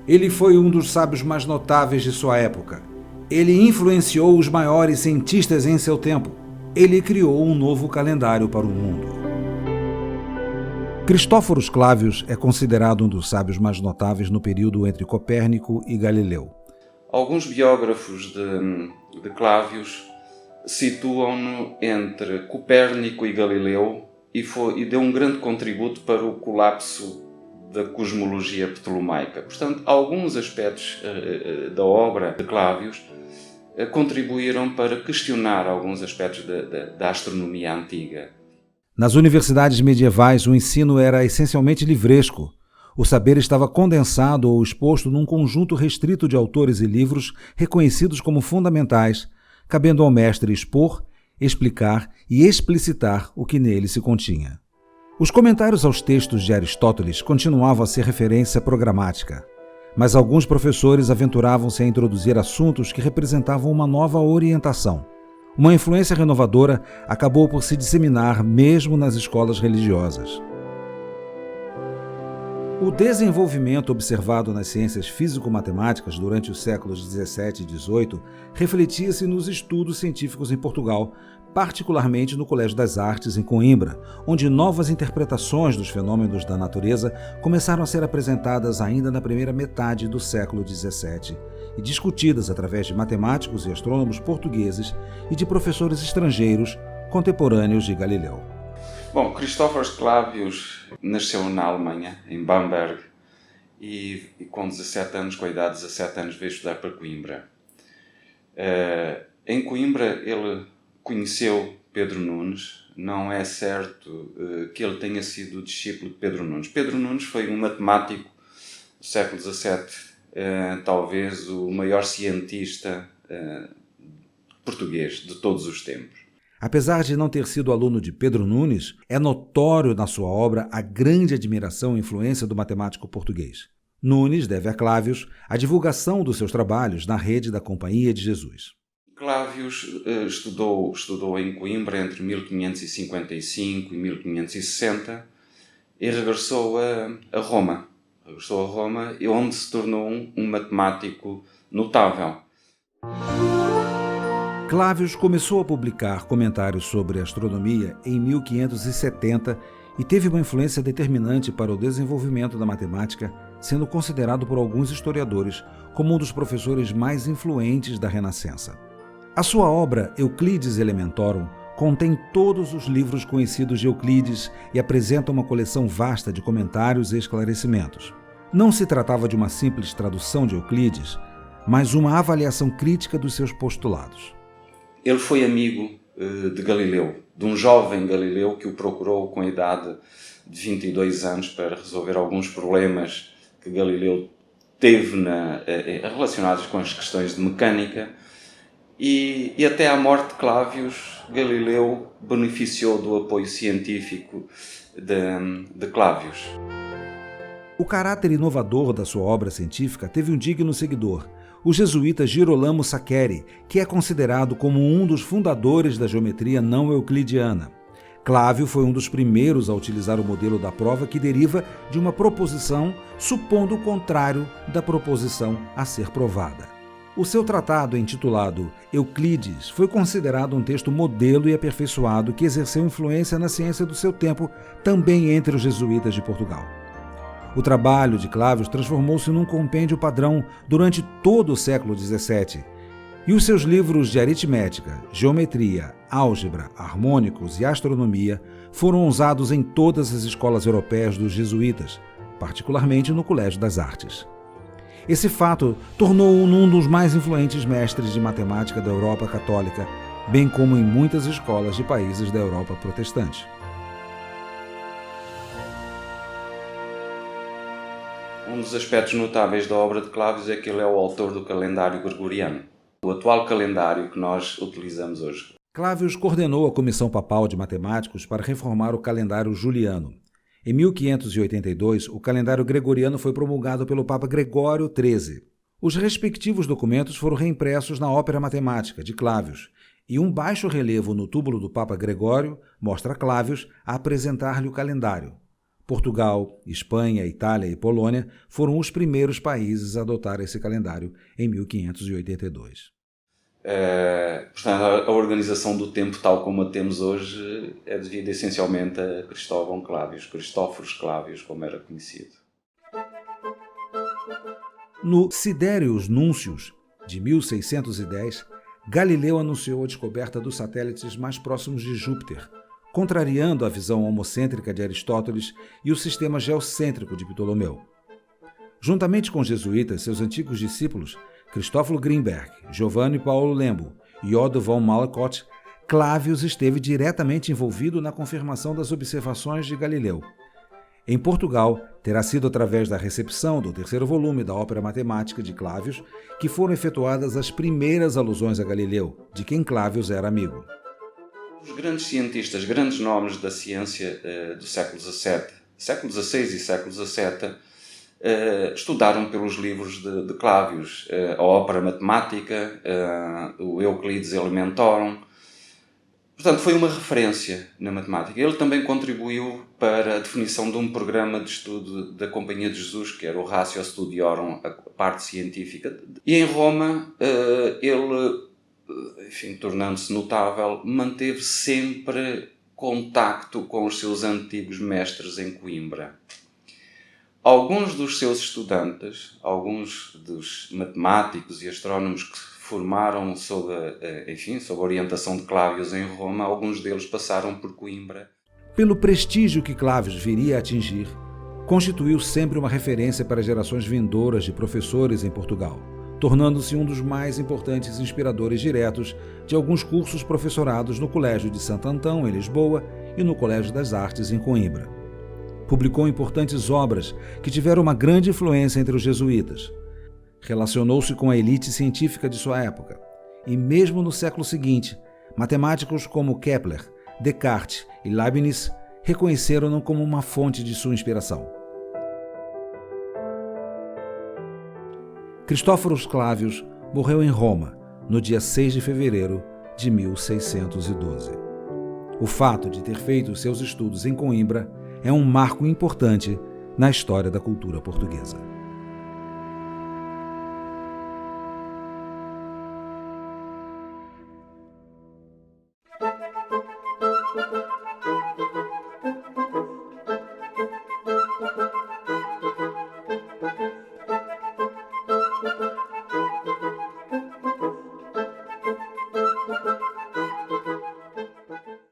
Ele foi um dos sábios mais notáveis de sua época. Ele influenciou os maiores cientistas em seu tempo. Ele criou um novo calendário para o mundo. Cristóforos Clavius é considerado um dos sábios mais notáveis no período entre Copérnico e Galileu. Alguns biógrafos de Clavius situam-no entre Copérnico e Galileu e deu um grande contributo para o colapso da cosmologia ptolomaica. Portanto, alguns aspectos da obra de Clavius contribuíram para questionar alguns aspectos da astronomia antiga. Nas universidades medievais, o ensino era essencialmente livresco. O saber estava condensado ou exposto num conjunto restrito de autores e livros reconhecidos como fundamentais, cabendo ao mestre expor, explicar e explicitar o que nele se continha. Os comentários aos textos de Aristóteles continuavam a ser referência programática, mas alguns professores aventuravam-se a introduzir assuntos que representavam uma nova orientação. Uma influência renovadora acabou por se disseminar mesmo nas escolas religiosas. O desenvolvimento observado nas ciências físico-matemáticas durante os séculos XVII e XVIII refletia-se nos estudos científicos em Portugal, particularmente no Colégio das Artes, em Coimbra, onde novas interpretações dos fenômenos da natureza começaram a ser apresentadas ainda na primeira metade do século XVII e discutidas através de matemáticos e astrônomos portugueses e de professores estrangeiros contemporâneos de Galileu. Bom, Cristóforos Clavius nasceu na Alemanha, em Bamberg, e com 17 anos, com a idade de 17 anos, veio estudar para Coimbra. Em Coimbra ele conheceu Pedro Nunes. Não é certo que ele tenha sido discípulo de Pedro Nunes. Pedro Nunes foi um matemático do século XVII, talvez o maior cientista português de todos os tempos. Apesar de não ter sido aluno de Pedro Nunes, é notório na sua obra a grande admiração e influência do matemático português. Nunes deve a Clavius a divulgação dos seus trabalhos na rede da Companhia de Jesus. Clavius estudou em Coimbra entre 1555 e 1560 e regressou a Roma. Onde se tornou um matemático notável. Clavius começou a publicar comentários sobre astronomia em 1570 e teve uma influência determinante para o desenvolvimento da matemática, sendo considerado por alguns historiadores como um dos professores mais influentes da Renascença. A sua obra Euclides Elementorum contém todos os livros conhecidos de Euclides e apresenta uma coleção vasta de comentários e esclarecimentos. Não se tratava de uma simples tradução de Euclides, mas uma avaliação crítica dos seus postulados. Ele foi amigo de Galileu, de um jovem Galileu que o procurou com a idade de 22 anos para resolver alguns problemas que Galileu teve relacionados com as questões de mecânica. E até à morte de Clavius, Galileu beneficiou do apoio científico de Clavius. O caráter inovador da sua obra científica teve um digno seguidor, o jesuíta Girolamo Saccheri, que é considerado como um dos fundadores da geometria não euclidiana. Clavio foi um dos primeiros a utilizar o modelo da prova que deriva de uma proposição, supondo o contrário da proposição a ser provada. O seu tratado, intitulado Euclides, foi considerado um texto modelo e aperfeiçoado que exerceu influência na ciência do seu tempo, também entre os jesuítas de Portugal. O trabalho de Clavius transformou-se num compêndio padrão durante todo o século XVII, e os seus livros de aritmética, geometria, álgebra, harmônicos e astronomia foram usados em todas as escolas europeias dos jesuítas, particularmente no Colégio das Artes. Esse fato tornou-o um dos mais influentes mestres de matemática da Europa católica, bem como em muitas escolas de países da Europa protestante. Um dos aspectos notáveis da obra de Clavius é que ele é o autor do calendário gregoriano, o atual calendário que nós utilizamos hoje. Clavius coordenou a Comissão Papal de Matemáticos para reformar o calendário juliano. Em 1582, o calendário gregoriano foi promulgado pelo Papa Gregório XIII. Os respectivos documentos foram reimpressos na Ópera Matemática, de Clavius, e um baixo relevo no túmulo do Papa Gregório mostra Clavius a apresentar-lhe o calendário. Portugal, Espanha, Itália e Polônia foram os primeiros países a adotar esse calendário em 1582. Portanto, a organização do tempo tal como a temos hoje é devida essencialmente a Cristóvão Clavius, Cristóforos Clavius, como era conhecido. No Siderius Nuncius, de 1610, Galileu anunciou a descoberta dos satélites mais próximos de Júpiter, contrariando a visão homocêntrica de Aristóteles e o sistema geocêntrico de Ptolomeu. Juntamente com os jesuítas, seus antigos discípulos, Cristóforo Grimberg, Giovanni Paulo Lembo e Otto von Malacott, Clavius esteve diretamente envolvido na confirmação das observações de Galileu. Em Portugal, terá sido através da recepção do terceiro volume da Ópera Matemática de Clavius que foram efetuadas as primeiras alusões a Galileu, de quem Clavius era amigo. Os grandes cientistas, grandes nomes da ciência do século XVI e século XVII, estudaram pelos livros de Clavius, a Ópera Matemática, o Euclides Elementorum. Portanto, foi uma referência na matemática. Ele também contribuiu para a definição de um programa de estudo da Companhia de Jesus, que era o Ratio Studiorum, a parte científica. E em Roma, ele, enfim, tornando-se notável, manteve sempre contacto com os seus antigos mestres em Coimbra. Alguns dos seus estudantes, alguns dos matemáticos e astrónomos que se formaram sob a orientação de Clavius em Roma, alguns deles passaram por Coimbra. Pelo prestígio que Clavius viria a atingir, constituiu sempre uma referência para gerações vindouras de professores em Portugal, tornando-se um dos mais importantes inspiradores diretos de alguns cursos professorados no Colégio de Santo Antão, em Lisboa, e no Colégio das Artes, em Coimbra. Publicou importantes obras que tiveram uma grande influência entre os jesuítas. Relacionou-se com a elite científica de sua época. E mesmo no século seguinte, matemáticos como Kepler, Descartes e Leibniz reconheceram-no como uma fonte de sua inspiração. Cristóforos Clavius morreu em Roma no dia 6 de fevereiro de 1612. O fato de ter feito seus estudos em Coimbra é um marco importante na história da cultura portuguesa.